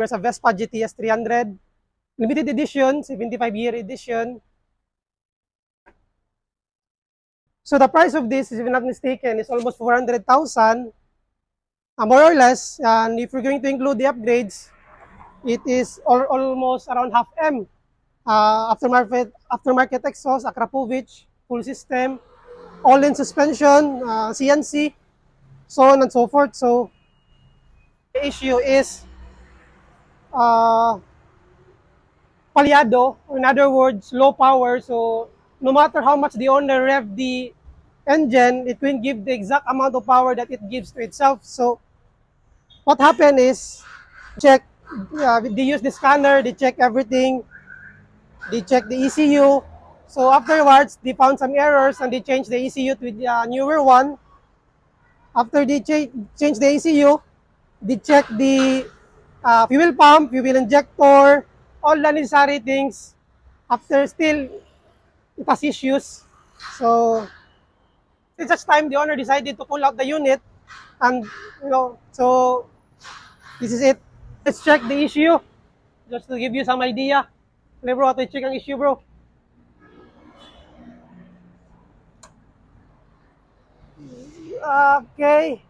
There's a VESPA GTS 300, limited edition, 75-year edition. So the price of this, if I'm not mistaken, is almost 400,000, more or less. And if we're going to include the upgrades, it is almost around half M. Aftermarket exhaust, Akrapovic, full system, all-in suspension, CNC, so on and so forth. So the issue is palyado, or in other words, low power. So no matter how much the owner rev the engine, it will give the exact amount of power that it gives to itself. So what happened is, check, they use the scanner, they check everything, they check the ECU. So afterwards, they found some errors and they changed the ECU to the newer one. After they change the ECU, they check the fuel pump, fuel injector, all the necessary things. After still, it has issues. So since such time, the owner decided to pull out the unit, and so this is it. Let's check the issue, just to give you some idea. Hey bro, ito check ang issue bro. Okay.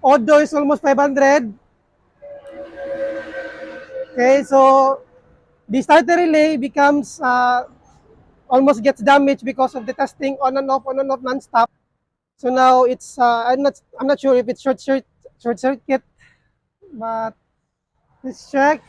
Odo is almost 500. Okay, so the starter relay becomes almost gets damaged because of the testing on and off non-stop. So now it's I'm not sure if it's short circuit, but let's check.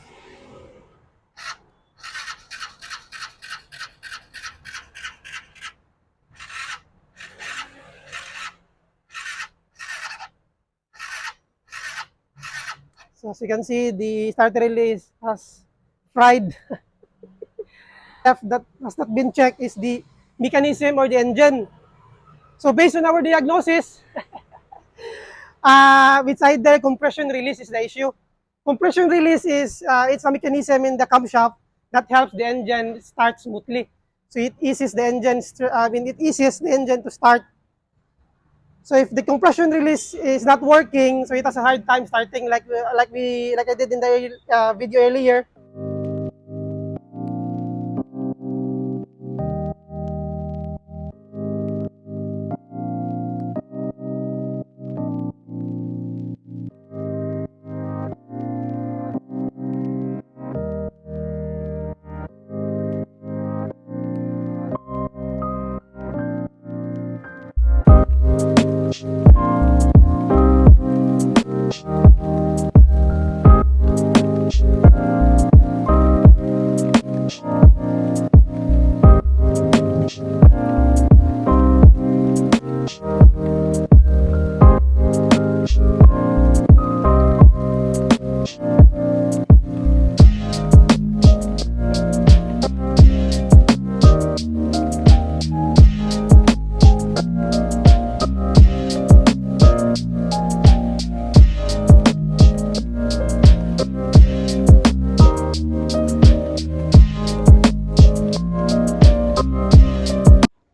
So as you can see, the starter relay has fried. That has not been checked is the mechanism or the engine. So based on our diagnosis, it's either compression release is the issue. Compression release is it's a mechanism in the camshaft that helps the engine start smoothly. So it eases the engine. It eases the engine to start. So if the compression release is not working, so it has a hard time starting, like I did in the video earlier.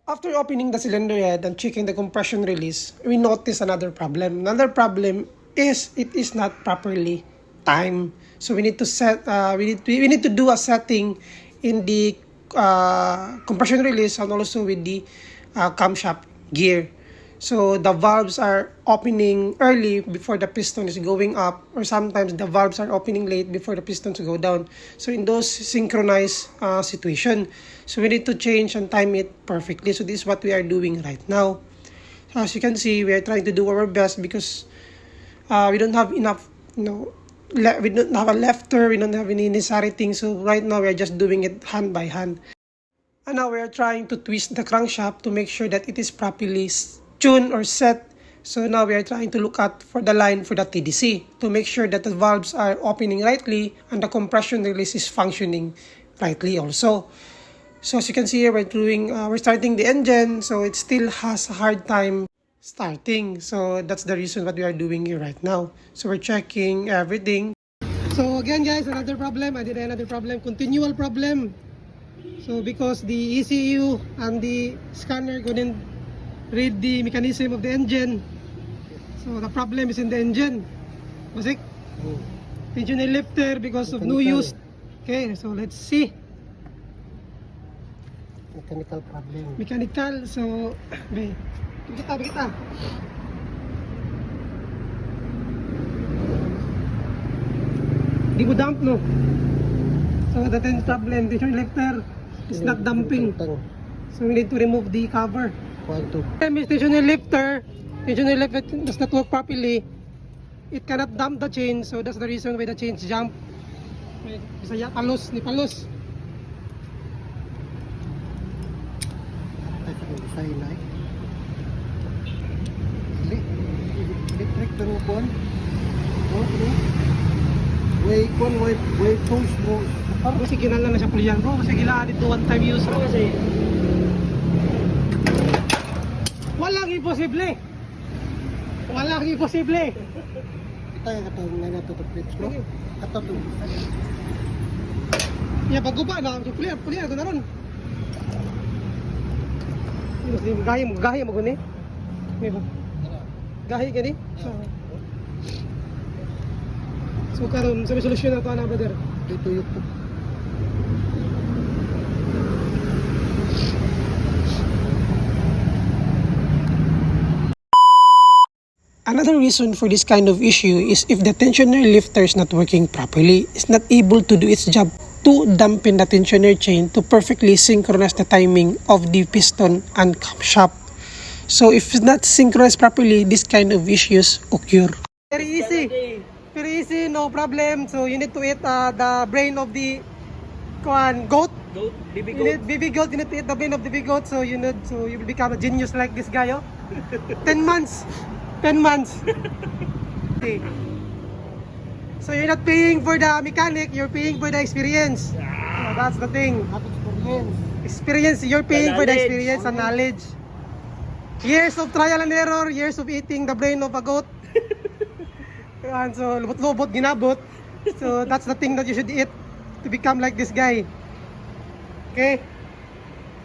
After opening the cylinder head and checking the compression release, we notice another problem. Another problem is it is not properly timed. So we need to set, we need to do a setting in the compression release and also with the camshaft gear. So the valves are opening early before the piston is going up, or sometimes the valves are opening late before the pistons go down. So in those synchronized situation, so we need to change and time it perfectly. So this is what we are doing right now. So as you can see, we are trying to do our best because we don't have enough, we don't have a lefter, we don't have any necessary things. So right now we are just doing it hand by hand. And now we are trying to twist the crankshaft to make sure that it is properly tuned or set. So now we are trying to look at for the line for the TDC to make sure that the valves are opening rightly and the compression release is functioning rightly also. So as you can see here, we're starting the engine, so it still has a hard time starting. So that's the reason what we are doing here right now. So we're checking everything. So again guys, another problem, continual problem. So because the ECU and the scanner couldn't read the mechanism of the engine, so the problem is in the engine. Basik? Tensioner lifter because of no use. Okay, so let's see. Mechanical problem. Mechanical, so kita. Di mo dump, no? So the problem, tensioner lifter is not dumping. So we need to remove the cover. Tensioner lifter does not work properly. It cannot dump the chain, so that's the reason why the chains jump. Bisaya palos ni palos. Electric turubon. Way tools mo. Kasi ginala na siya pulian, bro. Kasi gilaan dito one time use, bro. Kasi walang imposible. Kita yang kata nga tutup plate bro. Kata tu. Ya paguba na, pulian ko na ron. Gahi mo guni. Gahi gani. So karon sa solusyon na to na brother. Dito yung Another reason for this kind of issue is if the tensioner lifter is not working properly, it's not able to do its job to dampen the tensioner chain to perfectly synchronize the timing of the piston and camshaft. So if it's not synchronized properly, this kind of issues occur. Very easy, no problem. So you need to eat the brain of the goat. Baby goat, you need to eat the brain of the big goat. So you will become a genius like this guy. 10 months. Okay. So you're not paying for the mechanic, you're paying for the experience. So that's the thing. Experience, you're paying for the experience and knowledge. Years of trial and error, years of eating the brain of a goat. And so lubot-lubot, ginabot. So that's the thing that you should eat to become like this guy. Okay?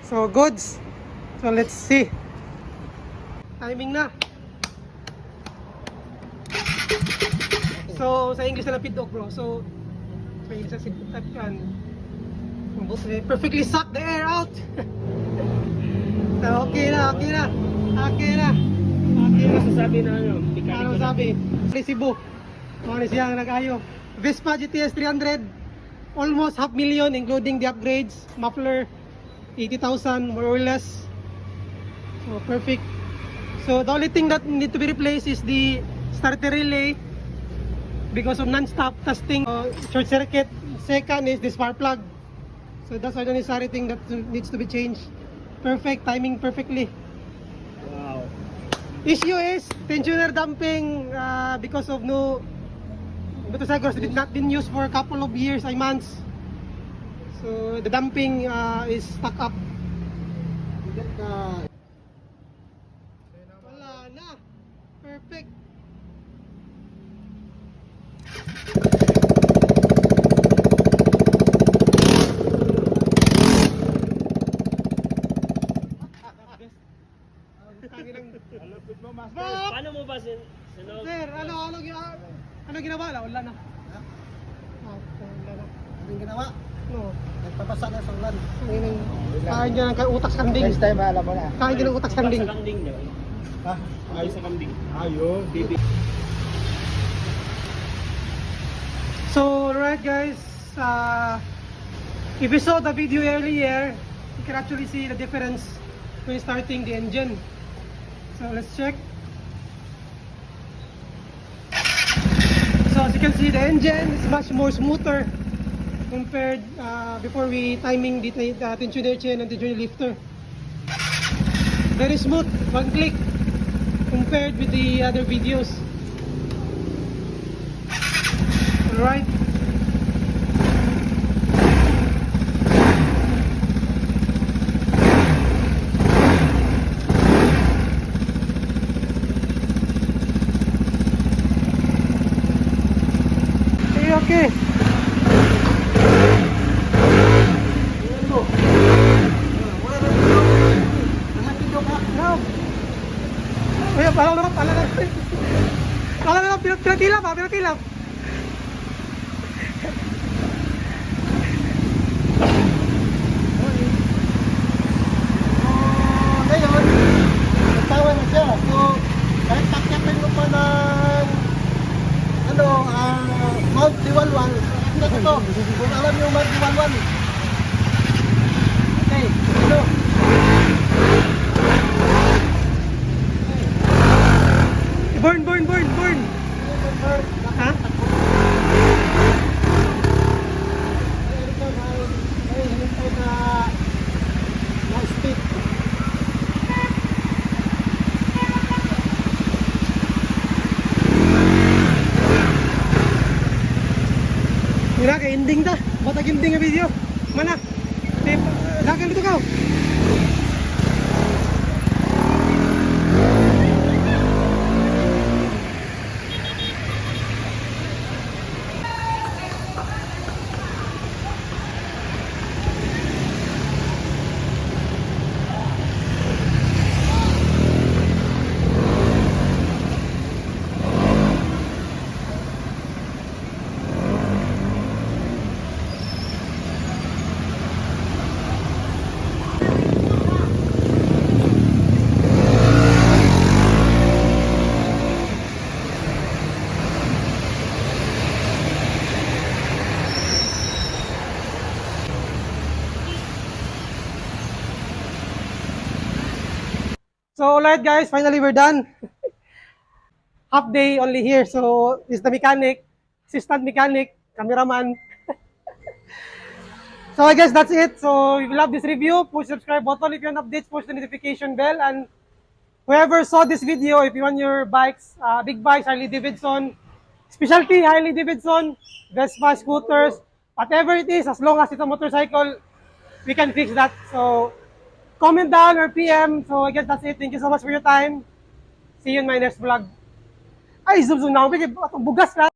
So goods. So let's see. Timing na. So sa English na lang feedback bro. So sa English na type yan. Perfectly suck the air out. So okay na. sabi na ano, Ano sabi? Resibo. Ano siya nag-ayo. VESPA GTS 300. Almost 500,000 including the upgrades. Muffler 80,000 more or less. So perfect. So the only thing that need to be replaced is the starter relay because of non-stop testing, short circuit. Second is the spark plug. So that's the necessary thing that needs to be changed. Perfect, timing perfectly. Wow. Issue is tensioner dumping because of no motorcycles did not been used for a couple of years, months. So the dumping is stuck up. Wala na. Perfect. Paano mo ba sinog? Sir, ano ginawa? Wala na. Wala na. Anong ginawa? No. Nagpapasa na sa ulan. Kain dyan ng utak kambing. Next time alam mo na. Kain dyan ng utak kambing. Sa kambing niyo. Ha? Ayos sa kambing. Ayun. Bibi. So, right guys, if you saw the video earlier, you can actually see the difference when starting the engine. So let's check. So as you can see, the engine is much more smoother compared before we timing the tensioner chain and tensioner lifter. Very smooth, one click compared with the other videos. Alright. Okay. Pinatilap. Mount Diwalwal. Tingnan ko to. Kung alam niyo Mount Diwalwal. Okay, ito. Burn, burn, burn, burn. Ha? Mira kay ending ta. Batag ending nga video. Mana? Dagan dito ka. So alright guys, finally we're done. Half day only here. So is the mechanic, assistant mechanic, cameraman. So I guess that's it. So if you love this review, push subscribe button. If you want updates, push the notification bell. And whoever saw this video, if you want your bikes, big bikes, Harley Davidson, specialty Harley Davidson, Vespa scooters, whatever it is, as long as it's a motorcycle, we can fix that. So comment down or PM. So I guess that's it. Thank you so much for your time. See you in my next vlog. Ay, zoom na ako. Bugas ka.